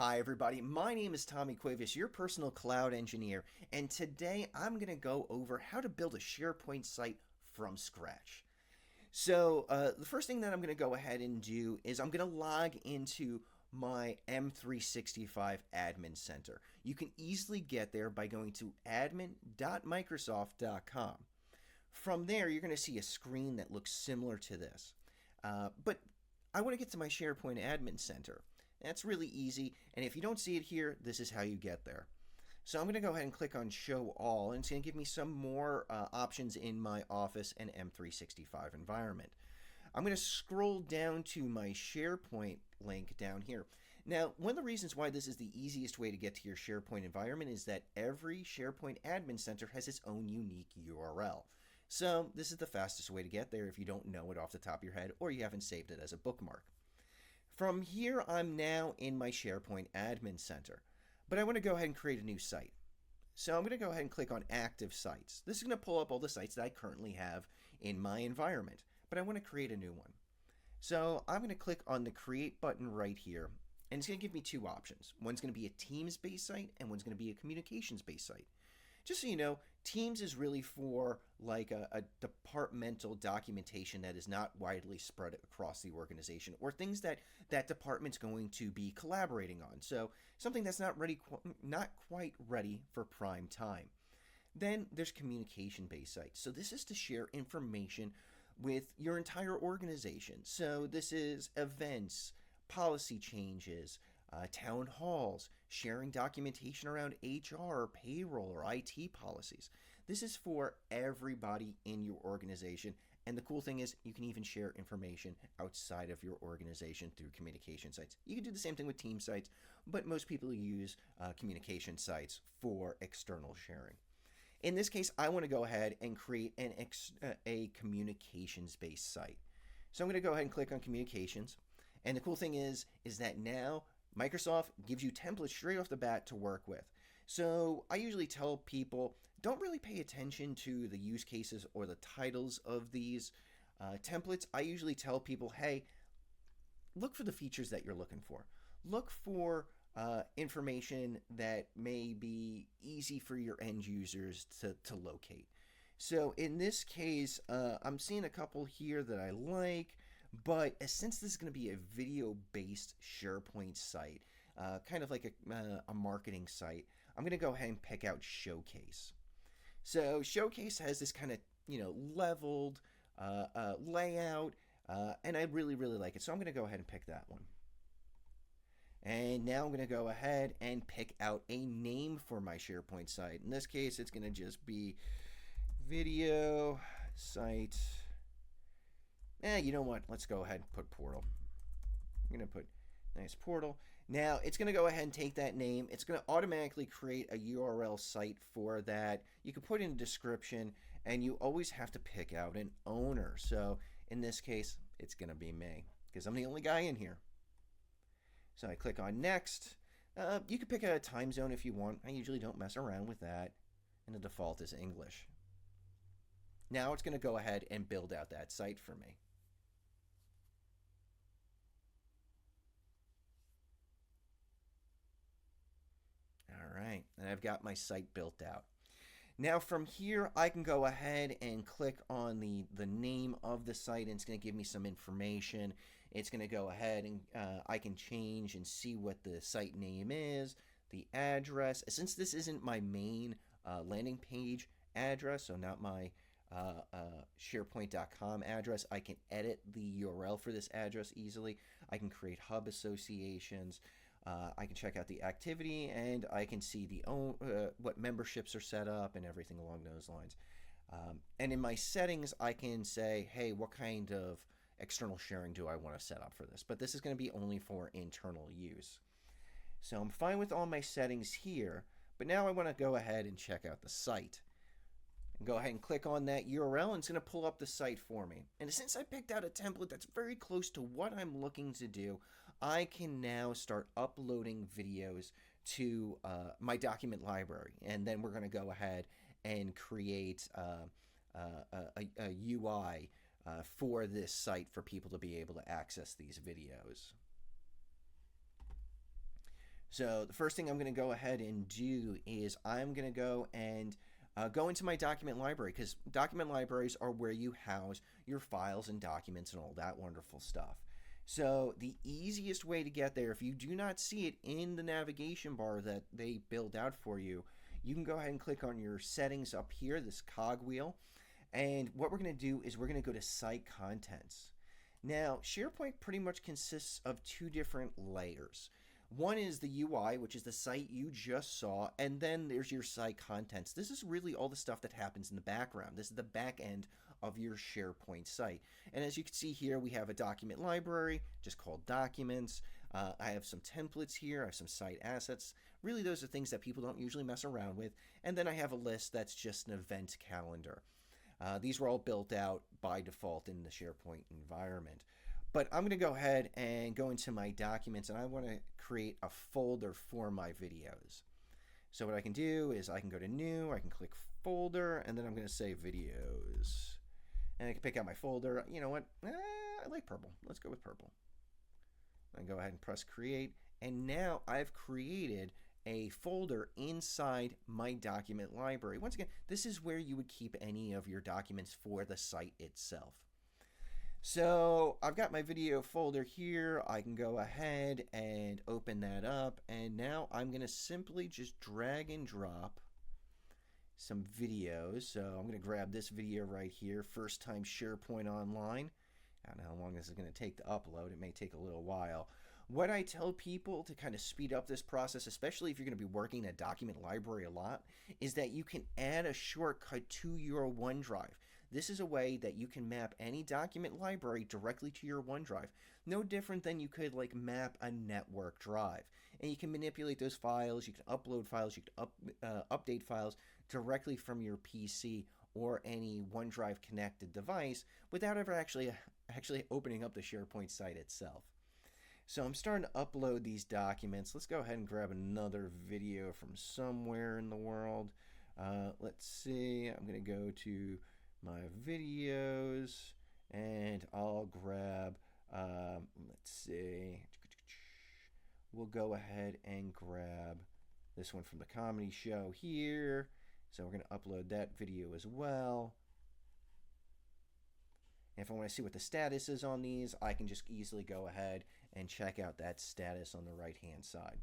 Hi, everybody. My name is Tommy Cuevas, your personal cloud engineer, and today I'm going to go over how to build a SharePoint site from scratch. So, the first thing that I'm going to go ahead and do is I'm going to log into my M365 Admin Center. You can easily get there by going to admin.microsoft.com. From there, you're going to see a screen that looks similar to this. But I want to get to my SharePoint Admin Center. That's really easy, and if you don't see it here, this is how you get there. So I'm going to go ahead and click on Show All, and it's going to give me some more options in my Office and M365 environment. I'm going to scroll down to my SharePoint link down here. Now, one of the reasons why this is the easiest way to get to your SharePoint environment is that every SharePoint Admin Center has its own unique URL. So this is the fastest way to get there if you don't know it off the top of your head or you haven't saved it as a bookmark. From here, I'm now in my SharePoint Admin Center, but I want to go ahead and create a new site. So I'm going to go ahead and click on Active Sites. This is going to pull up all the sites that I currently have in my environment, but I want to create a new one. So I'm going to click on the Create button right here, and it's going to give me two options. One's going to be a Teams-based site, and one's going to be a communications-based site. Just so you know, Teams is really for like a departmental documentation that is not widely spread across the organization, or things that that department's going to be collaborating on. So something that's not quite ready for prime time. Then there's communication-based sites. So this is to share information with your entire organization. So this is events, policy changes, town halls, sharing documentation around HR or payroll or IT policies. This is for everybody in your organization. And the cool thing is you can even share information outside of your organization through communication sites. You can do the same thing with team sites, but most people use communication sites for external sharing. In this case, I want to go ahead and create a communications-based site. So I'm going to go ahead and click on communications. And the cool thing is that now Microsoft gives you templates straight off the bat to work with. So I usually tell people, don't really pay attention to the use cases or the titles of these templates. I usually tell people, hey, look for the features that you're looking for. Look for information that may be easy for your end users to locate. So in this case, I'm seeing a couple here that I like, but since this is going to be a video-based SharePoint site, kind of like a marketing site, I'm going to go ahead and pick out Showcase. So Showcase has this kind of leveled layout, and I really like it. So I'm going to go ahead and pick that one. And now I'm going to go ahead and pick out a name for my SharePoint site. In this case, it's going to just be video site. You know what? Let's go ahead and put portal. I'm going to put nice portal. Now, it's going to go ahead and take that name. It's going to automatically create a URL site for that. You can put in a description, and you always have to pick out an owner. So in this case, it's going to be me because I'm the only guy in here. So I click on next. You can pick a time zone if you want. I usually don't mess around with that. And the default is English. Now it's going to go ahead and build out that site for me. All right, and I've got my site built out. Now from here, I can go ahead and click on the name of the site, and it's going to give me some information. It's going to go ahead and I can change and see what the site name is, the address. Since this isn't my main landing page address, so not my SharePoint.com address, I can edit the URL for this address easily. I can create hub associations. I can check out the activity, and I can see what memberships are set up and everything along those lines. And in my settings, I can say, hey, what kind of external sharing do I want to set up for this? But this is going to be only for internal use. So I'm fine with all my settings here, but now I want to go ahead and check out the site. And go ahead and click on that URL, and it's going to pull up the site for me. And since I picked out a template that's very close to what I'm looking to do, I can now start uploading videos to my document library. And then we're going to go ahead and create a UI for this site for people to be able to access these videos. So the first thing I'm going to go ahead and do is I'm going to go and go into my document library, because document libraries are where you house your files and documents and all that wonderful stuff. So the easiest way to get there, if you do not see it in the navigation bar that they build out for you, you can go ahead and click on your settings up here, this cogwheel. And what we're going to do is we're going to go to Site Contents. Now, SharePoint pretty much consists of two different layers. One is the UI, which is the site you just saw, and then there's your site contents. This is really all the stuff that happens in the background. This is the back end of your SharePoint site. And as you can see here, we have a document library just called Documents. I have some templates here. I have some site assets. Really, those are things that people don't usually mess around with. And then I have a list that's just an event calendar. These were all built out by default in the SharePoint environment. But I'm going to go ahead and go into my documents, and I want to create a folder for my videos. So what I can do is I can go to New, I can click Folder, and then I'm going to say Videos. And I can pick out my folder. You know what? I like purple. Let's go with purple. I go ahead and press Create, and now I've created a folder inside my document library. Once again, this is where you would keep any of your documents for the site itself. So I've got my video folder here. I can go ahead and open that up, and now I'm going to simply just drag and drop some videos. So I'm going to grab this video right here, first time SharePoint Online. I don't know how long this is going to take to upload. It may take a little while. What I tell people to kind of speed up this process, especially if you're going to be working in a document library a lot, is that you can add a shortcut to your OneDrive. This is a way that you can map any document library directly to your OneDrive. No different than you could like map a network drive. And you can manipulate those files, you can upload files, you can update files directly from your PC or any OneDrive connected device without ever actually opening up the SharePoint site itself. So I'm starting to upload these documents. Let's go ahead and grab another video from somewhere in the world. Let's see, I'm going to go to my videos, and I'll grab, let's see, we'll go ahead and grab this one from the comedy show here. So we're going to upload that video as well. And if I want to see what the status is on these, I can just easily go ahead and check out that status on the right-hand side.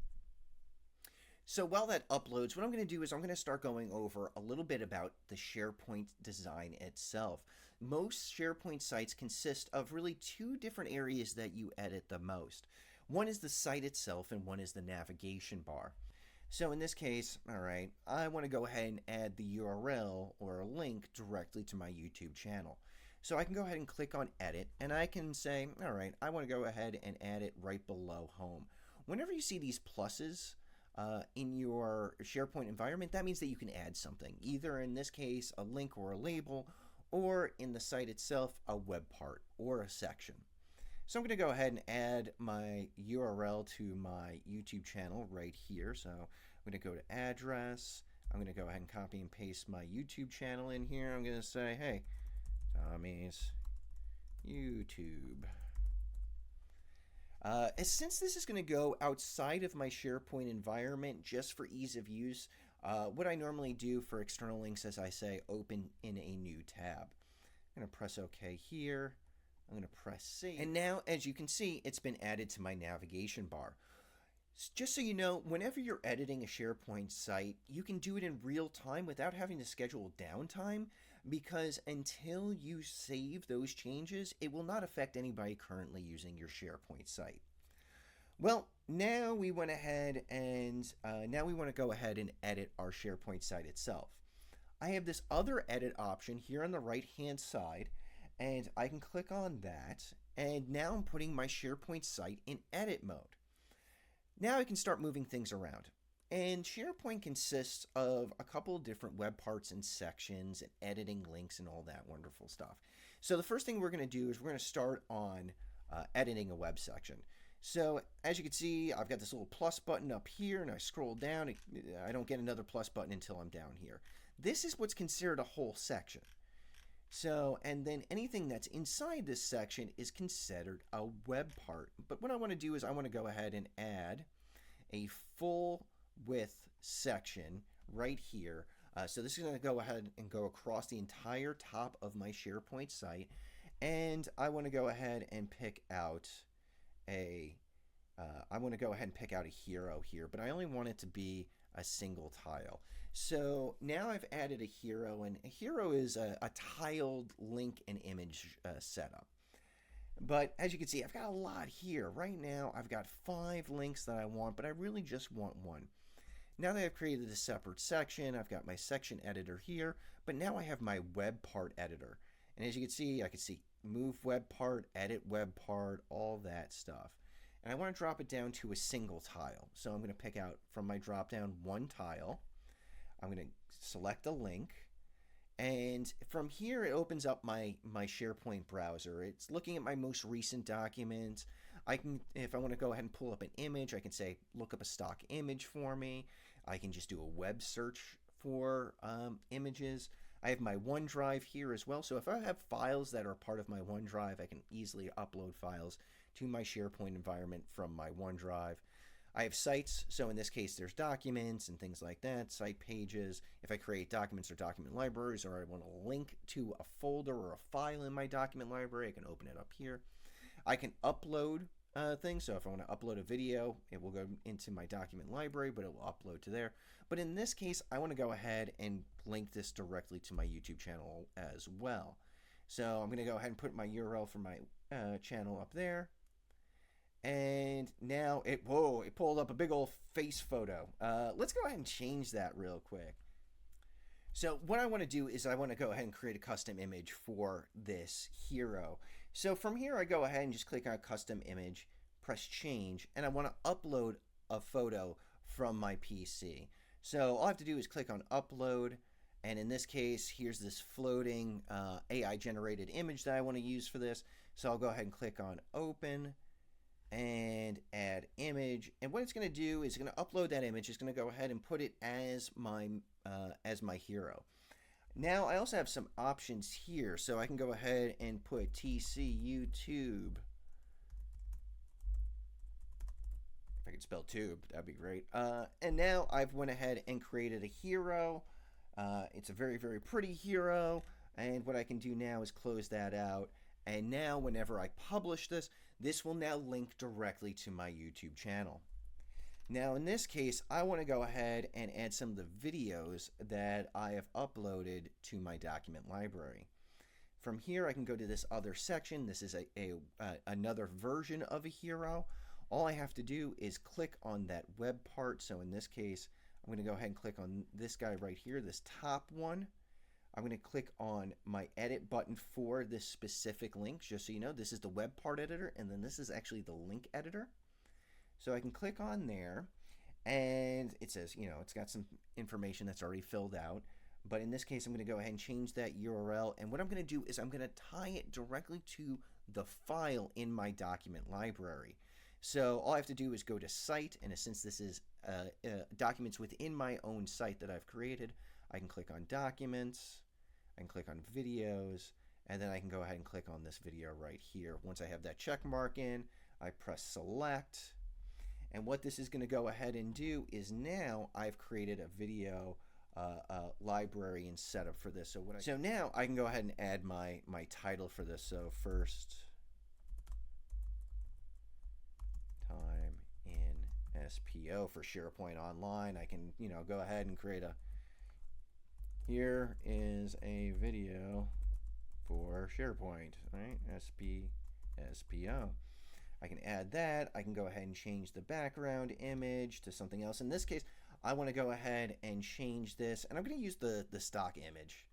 So while that uploads, what I'm going to do is I'm going to start going over a little bit about the SharePoint design itself. Most SharePoint sites consist of really two different areas that you edit the most. One is the site itself, and one is the navigation bar. So in this case, all right, I want to go ahead and add the URL or a link directly to my YouTube channel. So I can go ahead and click on Edit, and I can say, all right, I want to go ahead and add it right below Home. Whenever you see these pluses in your SharePoint environment, that means that you can add something, either in this case a link or a label, or in the site itself a web part or a section. So I'm going to go ahead and add my URL to my YouTube channel right here. So I'm going to go to Address. I'm going to go ahead and copy and paste my YouTube channel in here. I'm going to say, hey, Tommy's YouTube. Since this is going to go outside of my SharePoint environment just for ease of use, what I normally do for external links is I say open in a new tab. I'm going to press OK here. I'm going to press Save. And now, as you can see, it's been added to my navigation bar. Just so you know, whenever you're editing a SharePoint site, you can do it in real time without having to schedule downtime, because until you save those changes, it will not affect anybody currently using your SharePoint site. Well, now we went ahead and now we want to go ahead and edit our SharePoint site itself. I have this other edit option here on the right-hand side, and I can click on that, and now I'm putting my SharePoint site in edit mode. Now I can start moving things around. And SharePoint consists of a couple of different web parts and sections and editing links and all that wonderful stuff. So the first thing we're going to do is we're going to start on editing a web section. So as you can see, I've got this little plus button up here, and I scroll down. I don't get another plus button until I'm down here. This is what's considered a whole section. So, and then anything that's inside this section is considered a web part. But what I want to do is I want to go ahead and add a full width section right here. So this is going to go ahead and go across the entire top of my SharePoint site. And I want to go ahead and pick out a hero here, but I only want it to be a single tile. So now I've added a hero, and a hero is a tiled link and image setup. But as you can see, I've got a lot here. Right now, I've got 5 links that I want, but I really just want one. Now that I've created a separate section, I've got my section editor here, but now I have my web part editor. And as you can see, I can see move web part, edit web part, all that stuff. And I want to drop it down to a single tile. So I'm going to pick out from my drop down one tile. I'm going to select a link. And from here, it opens up my SharePoint browser. It's looking at my most recent documents. I can, if I want to go ahead and pull up an image, I can say, look up a stock image for me. I can just do a web search for images. I have my OneDrive here as well. So if I have files that are part of my OneDrive, I can easily upload files to my SharePoint environment from my OneDrive. I have sites, so in this case there's documents and things like that, site pages. If I create documents or document libraries, or I want to link to a folder or a file in my document library, I can open it up here. I can upload things, so if I want to upload a video, it will go into my document library, but it will upload to there. But in this case, I want to go ahead and link this directly to my YouTube channel as well. So I'm going to go ahead and put my URL for my channel up there. And now it pulled up a big old face photo. Let's go ahead and change that real quick. So what I want to do is I want to go ahead and create a custom image for this hero. So from here, I go ahead and just click on custom image, press change, and I want to upload a photo from my PC. So all I have to do is click on upload. And in this case, here's this floating AI generated image that I want to use for this. So I'll go ahead and click on open and add image, and what it's going to do is it's going to upload that image. It's going to go ahead and put it as my hero. Now I also have some options here, so I can go ahead and put TC YouTube. If I could spell tube, that'd be great. And now I've went ahead and created a hero. It's a very, very pretty hero, and what I can do now is close that out. And now whenever I publish this, this will now link directly to my YouTube channel. Now in this case, I want to go ahead and add some of the videos that I have uploaded to my document library. From here, I can go to this other section. This is another version of a hero. All I have to do is click on that web part. So in this case, I'm going to go ahead and click on this guy right here, this top one. I'm going to click on my edit button for this specific link, just so you know, this is the web part editor, and then this is actually the link editor. So I can click on there, and it says, it's got some information that's already filled out. But in this case, I'm going to go ahead and change that URL. And what I'm going to do is I'm going to tie it directly to the file in my document library. So all I have to do is go to site, and since this is documents within my own site that I've created, I can click on documents. I can click on videos, and then I can go ahead and click on this video right here. Once I have that check mark in, I press select. And what this is going to go ahead and do is now I've created a video library and setup for this. So now I can go ahead and add my title for this. So first time in SPO for SharePoint Online. I can, go ahead and create a here is a video for SharePoint, right? SPO. I can add that. I can go ahead and change the background image to something else. In this case, I want to go ahead and change this, and I'm going to use the stock image.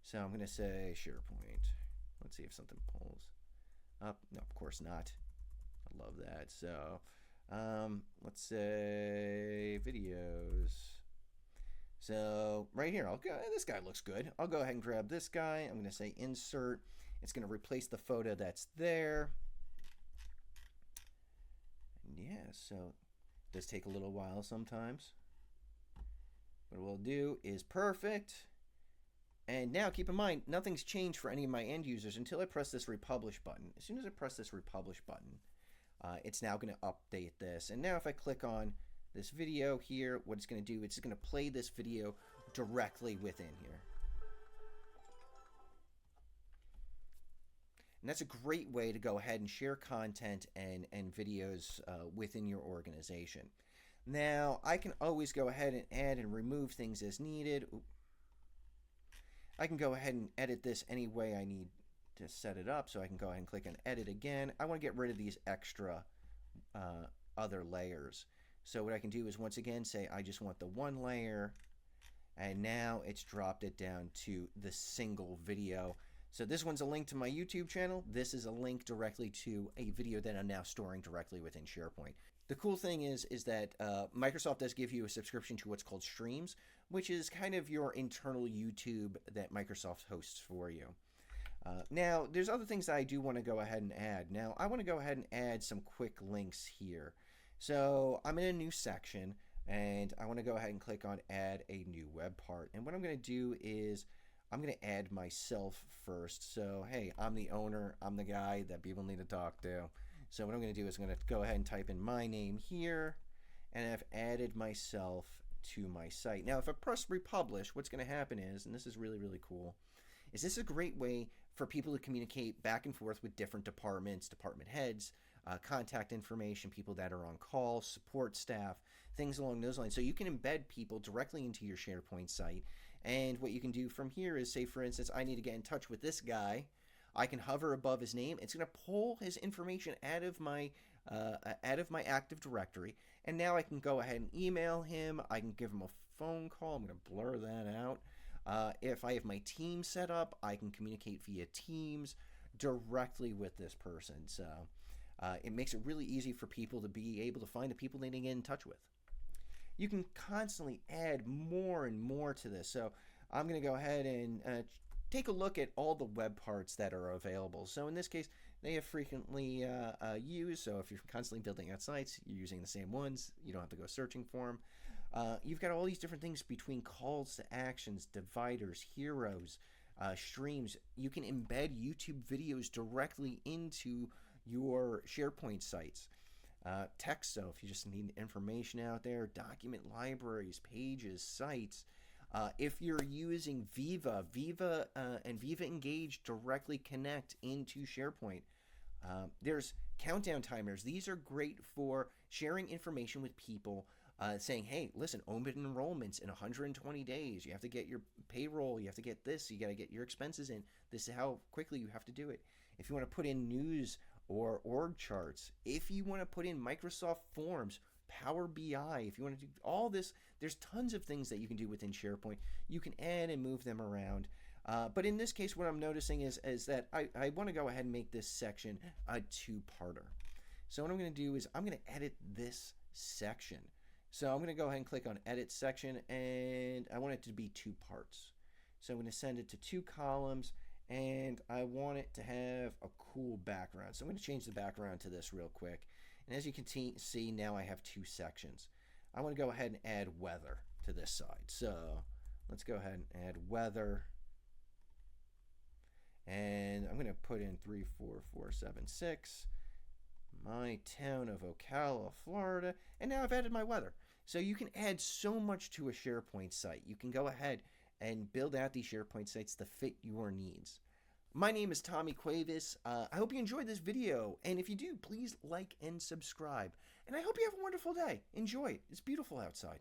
So I'm going to say SharePoint. Let's see if something pulls up. No, of course not. I love that. So let's say videos. So right here, this guy looks good. I'll go ahead and grab this guy. I'm going to say insert. It's going to replace the photo that's there. And yeah, so it does take a little while sometimes. What we'll do is perfect. And now keep in mind, nothing's changed for any of my end users until I press this republish button. As soon as I press this republish button, it's now going to update this. And now if I click on this video here, what it's going to do, it's going to play this video directly within here. And that's a great way to go ahead and share content and videos within your organization. Now, I can always go ahead and add and remove things as needed. I can go ahead and edit this any way I need to set it up. So I can go ahead and click on edit again. I want to get rid of these extra other layers. So what I can do is once again say I just want the one layer, and now it's dropped it down to the single video. So this one's a link to my YouTube channel. This is a link directly to a video that I'm now storing directly within SharePoint. The cool thing is that Microsoft does give you a subscription to what's called Streams, which is kind of your internal YouTube that Microsoft hosts for you. Now, there's other things that I do want to go ahead and add. Now, I want to go ahead and add some quick links here. So I'm in a new section, and I want to go ahead and click on Add a New Web Part. And what I'm going to do is I'm going to add myself first. So, hey, I'm the owner. I'm the guy that people need to talk to. So what I'm going to do is I'm going to go ahead and type in my name here, and I've added myself to my site. Now, if I press republish, what's going to happen is, and this is really, really cool, is this is a great way for people to communicate back and forth with different departments, department heads, contact information, people that are on call, support staff, things along those lines. So you can embed people directly into your SharePoint site. And what you can do from here is, say, for instance, I need to get in touch with this guy. I can hover above his name. It's going to pull his information out of my Active Directory. And now I can go ahead and email him. I can give him a phone call. I'm going to blur that out. If I have my team set up, I can communicate via Teams directly with this person. So it makes it really easy for people to be able to find the people they need to get in touch with. You can constantly add more and more to this. So I'm going to go ahead and take a look at all the web parts that are available. So in this case, they are frequently used. So if you're constantly building out sites, you're using the same ones. You don't have to go searching for them. You've got all these different things between calls to actions, dividers, heroes, streams. You can embed YouTube videos directly into your SharePoint sites. Text, so if you just need information out there, document libraries, pages, sites. If you're using Viva and Viva Engage directly connect into SharePoint. There's countdown timers. These are great for sharing information with people, saying, hey, listen, open enrollments in 120 days. You have to get your payroll. You have to get this. You got to get your expenses in. This is how quickly you have to do it. If you want to put in news or org charts, if you want to put in Microsoft Forms, Power BI, if you want to do all this, there's tons of things that you can do within SharePoint. You can add and move them around. But in this case, what I'm noticing is that I want to go ahead and make this section a two-parter. So what I'm going to do is I'm going to edit this section. So I'm going to go ahead and click on Edit Section, and I want it to be two parts. So I'm going to send it to two columns, and I want it to have a cool background. So I'm going to change the background to this real quick. And as you can see, now I have two sections. I want to go ahead and add weather to this side. So let's go ahead and add weather. And I'm going to put in 34476, my town of Ocala, Florida. And now I've added my weather. So you can add so much to a SharePoint site. You can go ahead and build out these SharePoint sites to fit your needs. My name is Tommy Cuevas. I hope you enjoyed this video. And if you do, please like and subscribe. And I hope you have a wonderful day. Enjoy it. It's beautiful outside.